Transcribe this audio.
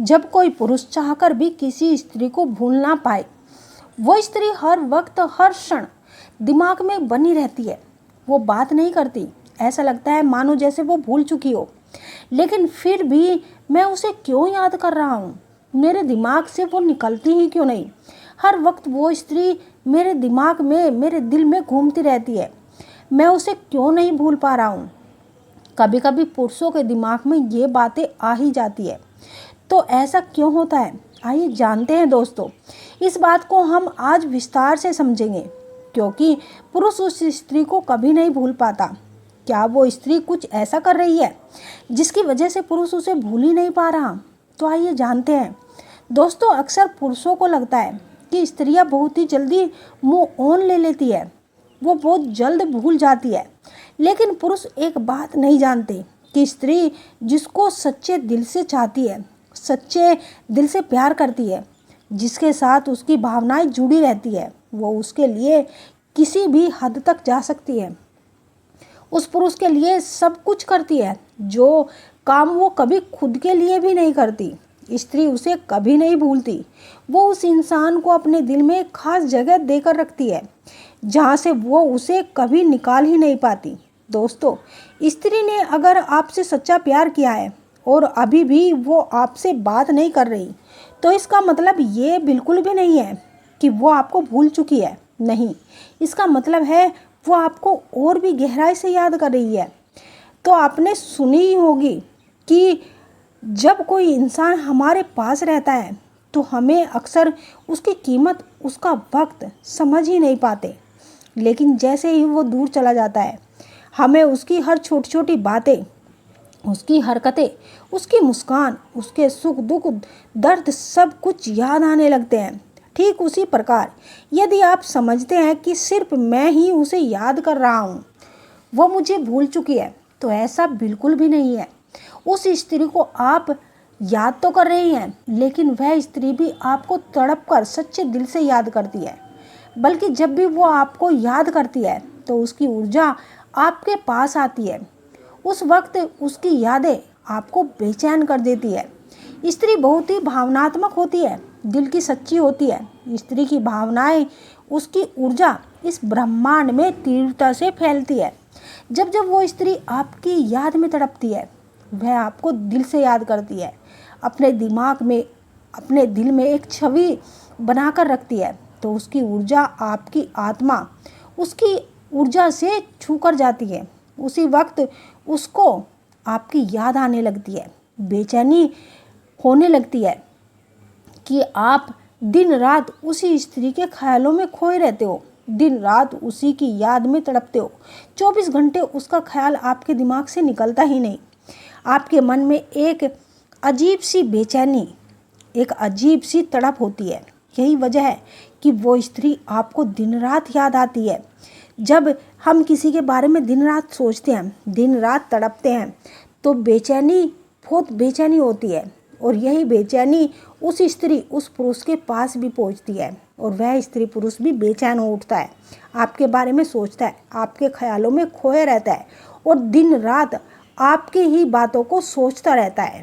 जब कोई पुरुष चाहकर भी किसी स्त्री को भूल ना पाए, वो स्त्री हर वक्त हर क्षण दिमाग में बनी रहती है। वो बात नहीं करती, ऐसा लगता है मानो जैसे वो भूल चुकी हो, लेकिन फिर भी मैं उसे क्यों याद कर रहा हूँ? मेरे दिमाग से वो निकलती ही क्यों नहीं? हर वक्त वो स्त्री मेरे दिमाग में, मेरे दिल में घूमती रहती है। मैं उसे क्यों नहीं भूल पा रहा हूँ? कभी कभी पुरुषों के दिमाग में ये बातें आ ही जाती है। तो ऐसा क्यों होता है? आइए जानते हैं दोस्तों। इस बात को हम आज विस्तार से समझेंगे, क्योंकि पुरुष उस स्त्री को कभी नहीं भूल पाता। क्या वो स्त्री कुछ ऐसा कर रही है जिसकी वजह से पुरुष उसे भूल ही नहीं पा रहा? तो आइए जानते हैं दोस्तों। अक्सर पुरुषों को लगता है कि स्त्रियां बहुत ही जल्दी मुंह ऑन ले लेती है, वो बहुत जल्द भूल जाती है। लेकिन पुरुष एक बात नहीं जानते कि स्त्री जिसको सच्चे दिल से चाहती है, सच्चे दिल से प्यार करती है, जिसके साथ उसकी भावनाएं जुड़ी रहती है, वो उसके लिए किसी भी हद तक जा सकती है। उस पुरुष के लिए सब कुछ करती है, जो काम वो कभी खुद के लिए भी नहीं करती। स्त्री उसे कभी नहीं भूलती। वो उस इंसान को अपने दिल में एक खास जगह देकर रखती है, जहाँ से वो उसे कभी निकाल ही नहीं पाती। दोस्तों, स्त्री ने अगर आपसे सच्चा प्यार किया है और अभी भी वो आपसे बात नहीं कर रही, तो इसका मतलब ये बिल्कुल भी नहीं है कि वो आपको भूल चुकी है। नहीं, इसका मतलब है वो आपको और भी गहराई से याद कर रही है। तो आपने सुनी ही होगी कि जब कोई इंसान हमारे पास रहता है तो हमें अक्सर उसकी कीमत, उसका वक्त समझ ही नहीं पाते। लेकिन जैसे ही वो दूर चला जाता है, हमें उसकी हर छोटी छोटी बातें, उसकी हरकतें, उसकी मुस्कान, उसके सुख दुख, दर्द सब कुछ याद आने लगते हैं। ठीक उसी प्रकार यदि आप समझते हैं कि सिर्फ मैं ही उसे याद कर रहा हूँ, वो मुझे भूल चुकी है, तो ऐसा बिल्कुल भी नहीं है। उस स्त्री को आप याद तो कर रही हैं, लेकिन वह स्त्री भी आपको तड़प कर सच्चे दिल से याद करती है। बल्कि जब भी वो आपको याद करती है तो उसकी ऊर्जा आपके पास आती है। उस वक्त उसकी यादें आपको बेचैन कर देती है। स्त्री बहुत ही भावनात्मक होती है, दिल की सच्ची होती है। स्त्री की भावनाएं, उसकी ऊर्जा इस ब्रह्मांड में तीव्रता से फैलती है। जब जब वो स्त्री आपकी याद में तड़पती है, वह आपको दिल से याद करती है, अपने दिमाग में, अपने दिल में एक छवि बनाकर रखती है, तो उसकी ऊर्जा आपकी आत्मा, उसकी ऊर्जा से छू कर जाती है। उसी वक्त उसको आपकी याद आने लगती है, बेचैनी होने लगती है कि आप दिन रात उसी स्त्री के ख्यालों में खोए रहते हो, दिन रात उसी की याद में तड़पते हो। 24 घंटे उसका ख्याल आपके दिमाग से निकलता ही नहीं। आपके मन में एक अजीब सी बेचैनी, एक अजीब सी तड़प होती है। यही वजह है कि वो स्त्री आपको दिन रात याद आती है। जब हम किसी के बारे में दिन रात सोचते हैं, दिन रात तड़पते हैं, तो बेचैनी, बहुत बेचैनी होती है। और यही बेचैनी उस स्त्री, उस पुरुष के पास भी पहुंचती है, और वह स्त्री पुरुष भी बेचैन हो उठता है, आपके बारे में सोचता है, आपके ख्यालों में खोया रहता है और दिन रात आपकी ही बातों को सोचता रहता है।